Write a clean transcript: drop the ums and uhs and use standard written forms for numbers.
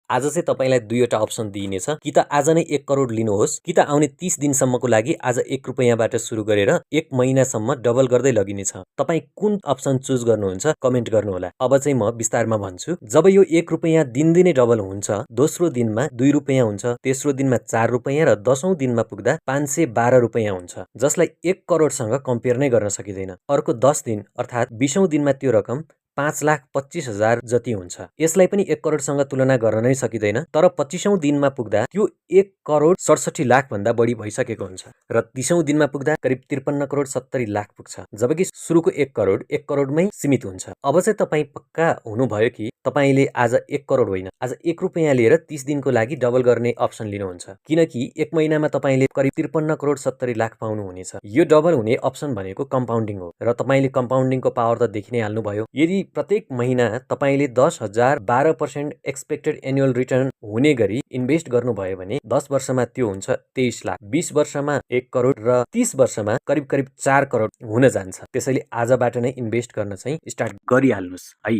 आज चाहिँ तपाईलाई दुईवटा अप्सन दिइनेछ। कि त आज नै 1 करोड लिनुहोस्, कि त आउने 30 दिनसम्मको लागि आज 1 रुपैयाँबाट सुरु गरेर 1 महिनासम्म डबल गर्दै लगिनेछ। तपाईँ कुन अप्सन चुज गर्नुहुन्छ कमेन्ट गर्नुहोला। अब चाहिँ म विस्तारमा भन्छु। जब यो 1 रुपैयाँ दिनदिनै डबल हुन्छ, दोस्रो दिनमा 2 रुपैयाँ हुन्छ, तेस्रो दिनमा 4 रुपैयाँ र 10औं दिनमा पुग्दा 512 रुपैयाँ हुन्छ, जसलाई 1 करोडसँग कम्पेयर नै गर्न सकिँदैन। अर्को 10 दिन अर्थात् 20औं दिनमा त्यो रकम 5,25,000 जति हुन्छ। यसलाई पनि 1 करोडसँग तुलना गर्न नै सकिँदैन, तर 25औं दिनमा पुग्दा त्यो 1 करोड 67 लाख भन्दा बढी भइसकेको हुन्छ र 30औं दिनमा पुग्दा करिब 53 करोड 70 लाख पुग्छ, जबकि सुरुको 1 करोडमै सीमित हुन्छ। अब चाहिँ तपाईँ पक्का हुनुभयो कि तपाईले आज 1 करोड होइन, आज 1 रुपैयाँ लिएर 30 दिनको लागि डबल गर्ने अप्सन लिनुहुन्छ, किनकि 1 महिनामा तपाईले करिब 53 करोड 70 लाख पाउनुहुनेछ। यो डबल हुने अप्सन भनेको कम्पाउन्डिङ हो र तपाईले कम्पाउन्डिङको पावर त देखि नै हाल्नुभयो। यदि प्रत्येक महिना तपाईले 10,000 12% एक्सपेक्टेड एनुअल रिटर्न हुने गरी इन्भेस्ट गर्नुभयो भने 10 वर्षमा त्यो हुन्छ 23 लाख, 20 वर्षमा 1 करोड र 30 वर्षमा करिब 4 करोड हुन जान्छ। त्यसैले आजबाट नै इन्भेस्ट गर्न चाहिँ स्टार्ट गरिहाल्नुहोस् है।